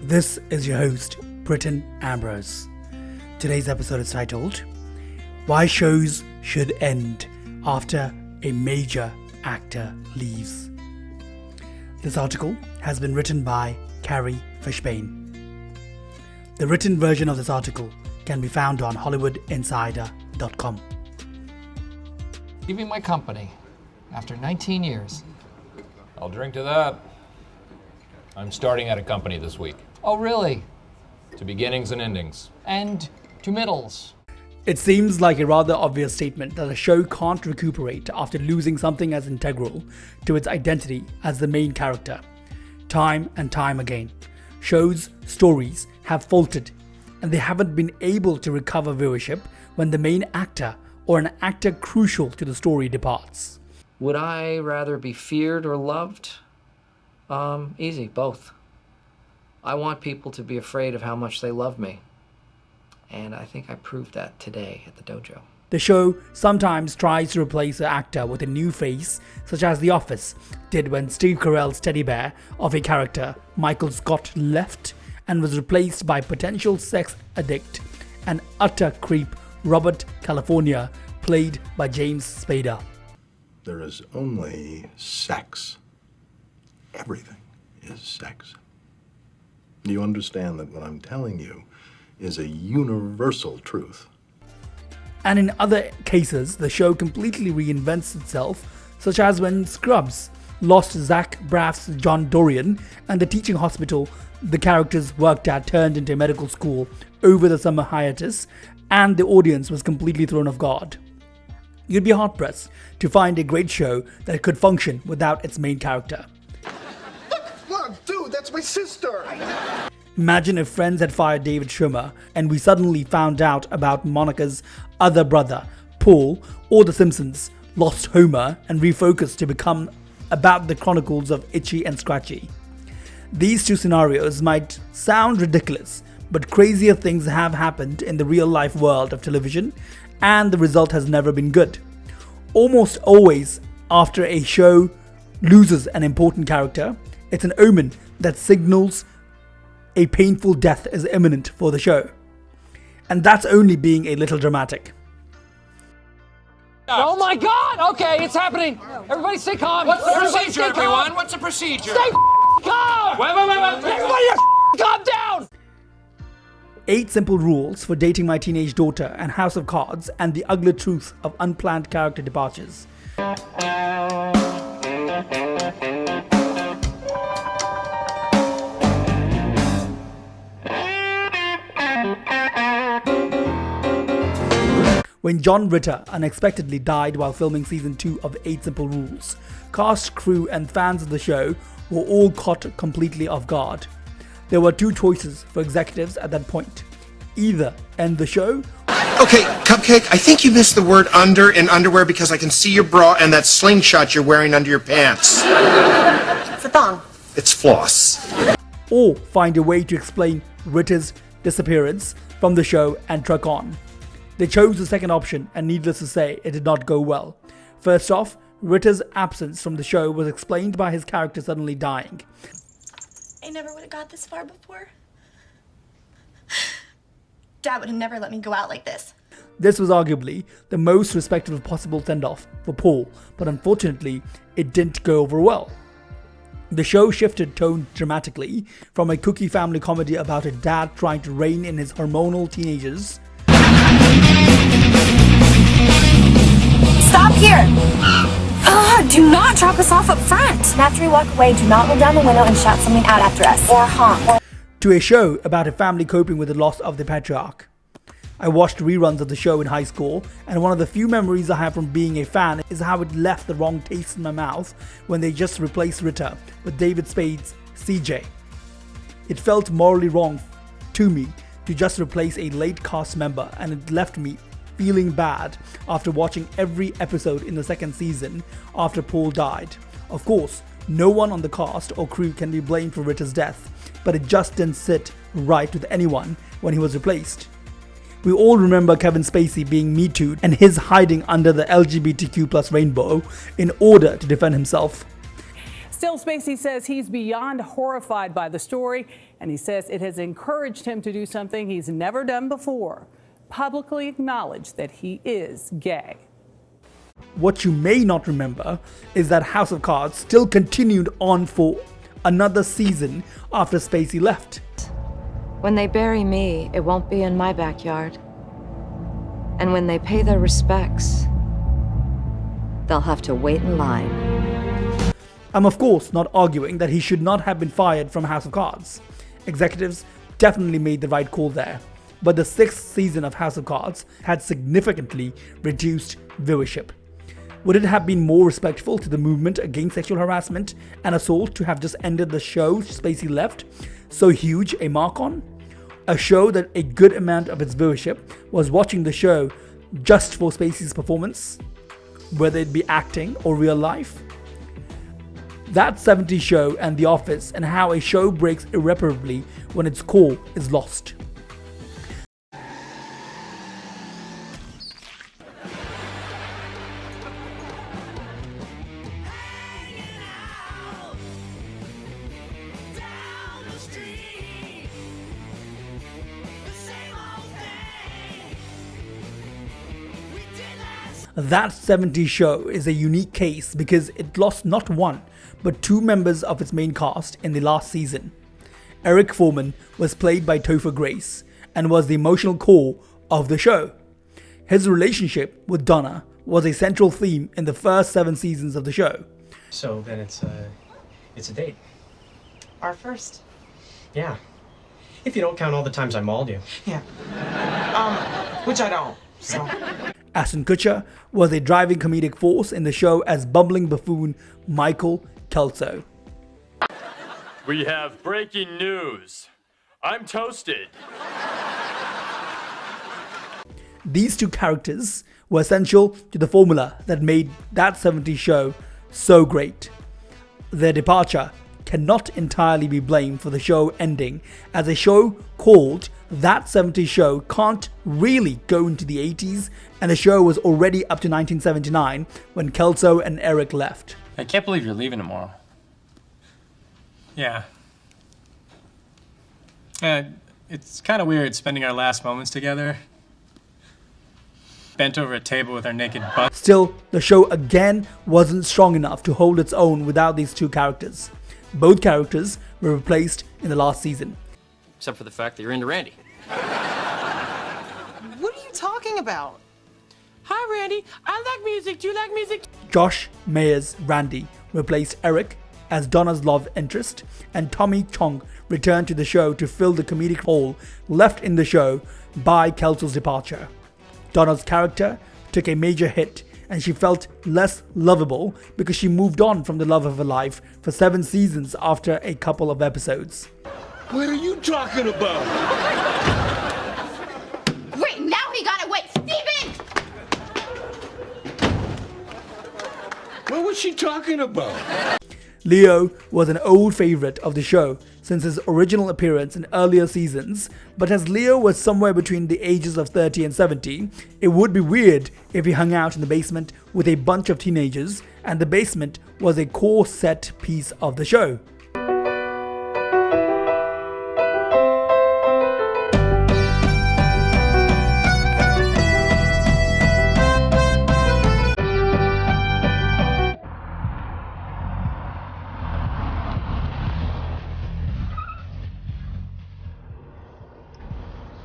This is your host, Britton Ambrose. Today's episode is titled, Why Shows Should End After a Major Actor Leaves. This article has been written by Carrie Fishbane. The written version of this article can be found on HollywoodInsider.com. Leaving my company after 19 years. I'll drink to that. I'm starting at a company this week. Oh, really? To beginnings and endings. And to middles. It seems like a rather obvious statement that a show can't recuperate after losing something as integral to its identity as the main character. Time and time again, shows' stories have faltered, and they haven't been able to recover viewership when the main actor or an actor crucial to the story departs. Would I rather be feared or loved? Easy, both. I want people to be afraid of how much they love me. And I think I proved that today at the dojo. The show sometimes tries to replace the actor with a new face, such as The Office did when Steve Carell's teddy bear of a character, Michael Scott, left and was replaced by potential sex addict and utter creep Robert California, played by James Spader. There is only sex. Everything is sex. Do you understand that what I'm telling you is a universal truth? And in other cases, the show completely reinvents itself, such as when Scrubs lost Zach Braff's John Dorian, and the teaching hospital the characters worked at turned into a medical school over the summer hiatus, and the audience was completely thrown off guard. You'd be hard-pressed to find a great show that could function without its main character. Look, dude, that's my sister! Imagine if Friends had fired David Schwimmer and we suddenly found out about Monica's other brother, Paul, or The Simpsons lost Homer and refocused to become about the chronicles of Itchy and Scratchy. These two scenarios might sound ridiculous, but crazier things have happened in the real-life world of television, and the result has never been good. Almost always, after a show loses an important character, it's an omen that signals a painful death is imminent for the show. And that's only being a little dramatic. Oh my God! Okay, it's happening. Everybody stay calm. What's the Everybody procedure, stay calm. everyone? What's the procedure? Stay calm! Wait. Everybody calm down! 8 Simple Rules for Dating My Teenage Daughter and House of Cards, and the ugly truth of unplanned character departures. When John Ritter unexpectedly died while filming season 2 of 8 Simple Rules, cast, crew and fans of the show were all caught completely off guard. There were 2 choices for executives at that point. Either end the show. Okay, Cupcake, I think you missed the word under in underwear because I can see your bra and that slingshot you're wearing under your pants. It's a thong. It's floss. Or find a way to explain Ritter's disappearance from the show and truck on. They chose the second option, and needless to say, it did not go well. First off, Ritter's absence from the show was explained by his character suddenly dying. I never would have got this far before. Dad would have never let me go out like this. This was arguably the most respectable possible send-off for Paul, but unfortunately, it didn't go over well. The show shifted tone dramatically from a cookie family comedy about a dad trying to rein in his hormonal teenagers. Stop here! Do not drop us off up front! And after we walk away, do not roll down the window and shout something out after us. Or honk. To a show about a family coping with the loss of the patriarch. I watched reruns of the show in high school, and one of the few memories I have from being a fan is how it left the wrong taste in my mouth when they just replaced Ritter with David Spade's CJ. It felt morally wrong to me to just replace a late cast member, and it left me feeling bad after watching every episode in the second season after Paul died. Of course, no one on the cast or crew can be blamed for Ritter's death, but it just didn't sit right with anyone when he was replaced. We all remember Kevin Spacey being Me Too'd and his hiding under the LGBTQ+ rainbow in order to defend himself. Still, Spacey says he's beyond horrified by the story, and he says it has encouraged him to do something he's never done before: publicly acknowledge that he is gay. What you may not remember is that House of Cards still continued on for another season after Spacey left. When they bury me, it won't be in my backyard. And when they pay their respects, they'll have to wait in line. I'm of course not arguing that he should not have been fired from House of Cards. Executives definitely made the right call there. But the 6th season of House of Cards had significantly reduced viewership. Would it have been more respectful to the movement against sexual harassment and assault to have just ended the show Spacey left so huge a mark on? A show that a good amount of its viewership was watching the show just for Spacey's performance, whether it be acting or real life. That 70s Show and The Office, and how a show breaks irreparably when its core is lost. That 70s Show is a unique case because it lost not one, but 2 members of its main cast in the last season. Eric Foreman was played by Topher Grace and was the emotional core of the show. His relationship with Donna was a central theme in the first 7 seasons of the show. So then it's a date. Our first. Yeah. If you don't count all the times I mauled you. Yeah. Which I don't, so. Ashton Kutcher was a driving comedic force in the show as bumbling buffoon Michael Kelso. We have breaking news. I'm toasted. These 2 characters were essential to the formula that made That 70s Show so great. Their departure cannot entirely be blamed for the show ending, as a show called That 70s Show can't really go into the 80s, and the show was already up to 1979 when Kelso and Eric left. I can't believe you're leaving tomorrow. Yeah. It's kind of weird spending our last moments together, bent over a table with our naked butts. Still, the show again wasn't strong enough to hold its own without these 2 characters. Both characters were replaced in the last season. Except for the fact that you're into Randy. What are you talking about? Hi, Randy. I like music. Do you like music? Josh Mayer's Randy replaced Eric as Donna's love interest, and Tommy Chong returned to the show to fill the comedic hole left in the show by Kelso's departure. Donna's character took a major hit, and she felt less lovable because she moved on from the love of her life for 7 seasons after a couple of episodes. What are you talking about? Wait, now he got it. Wait, Steven! What was she talking about? Leo was an old favorite of the show since his original appearance in earlier seasons, but as Leo was somewhere between the ages of 30 and 70, it would be weird if he hung out in the basement with a bunch of teenagers, and the basement was a core set piece of the show.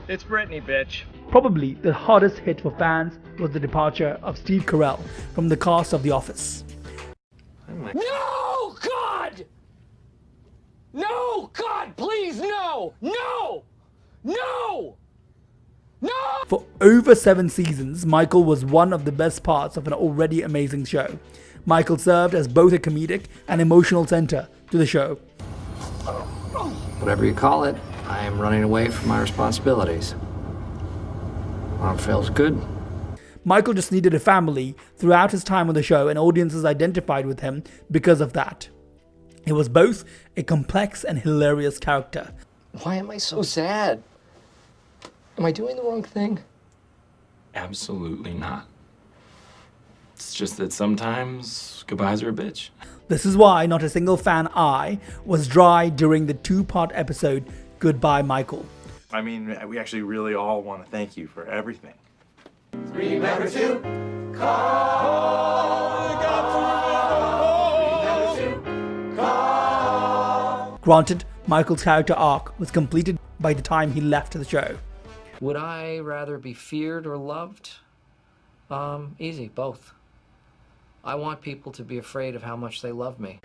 It's Brittany, bitch. Probably the hardest hit for fans was the departure of Steve Carell from the cast of The Office. No, God! No, God, please, no! No! No! No! For over 7 seasons, Michael was one of the best parts of an already amazing show. Michael served as both a comedic and emotional center to the show. Whatever you call it. I am running away from my responsibilities. Feels good. Michael just needed a family throughout his time on the show, and audiences identified with him because of that. He was both a complex and hilarious character. Why am I so sad? Am I doing the wrong thing? Absolutely not. It's just that sometimes goodbyes are a bitch. This is why not a single fan eye was dry during the 2-part episode Goodbye Michael. I mean, we actually really all want to thank you for everything. Remember to call. Remember to call. Granted, Michael's character arc was completed by the time he left the show. Would I rather be feared or loved? Easy, both. I want people to be afraid of how much they love me.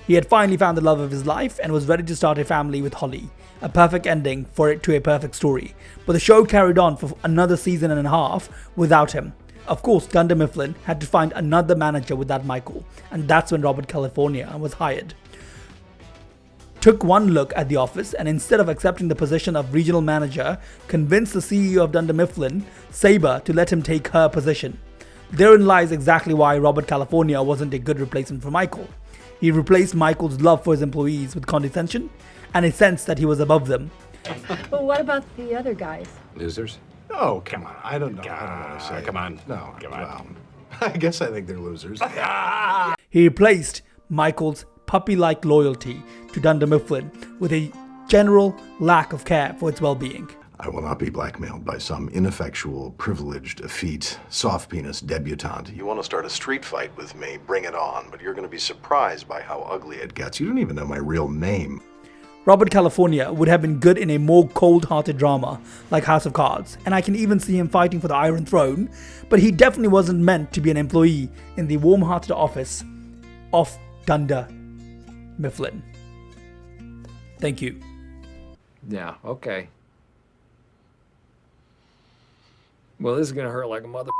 He had finally found the love of his life and was ready to start a family with Holly. A perfect ending for it to a perfect story. But the show carried on for another season and a half without him. Of course, Dunder Mifflin had to find another manager without Michael, and that's when Robert California was hired. Took one look at the office and instead of accepting the position of regional manager, convinced the CEO of Dunder Mifflin, Saber, to let him take her position. Therein lies exactly why Robert California wasn't a good replacement for Michael. He replaced Michael's love for his employees with condescension and a sense that he was above them. But what about the other guys? Losers? Oh, come on. I don't know. I don't want to say. Come on. No, come on. I guess I think they're losers. He replaced Michael's puppy-like loyalty to Dunder Mifflin with a general lack of care for its well-being. I will not be blackmailed by some ineffectual, privileged, effete, soft-penis debutante. You want to start a street fight with me, bring it on, but you're going to be surprised by how ugly it gets. You don't even know my real name. Robert California would have been good in a more cold-hearted drama like House of Cards, and I can even see him fighting for the Iron Throne, but he definitely wasn't meant to be an employee in the warm-hearted office of Dunder Mifflin. Thank you. Yeah, okay. Well, this is gonna hurt like a mother.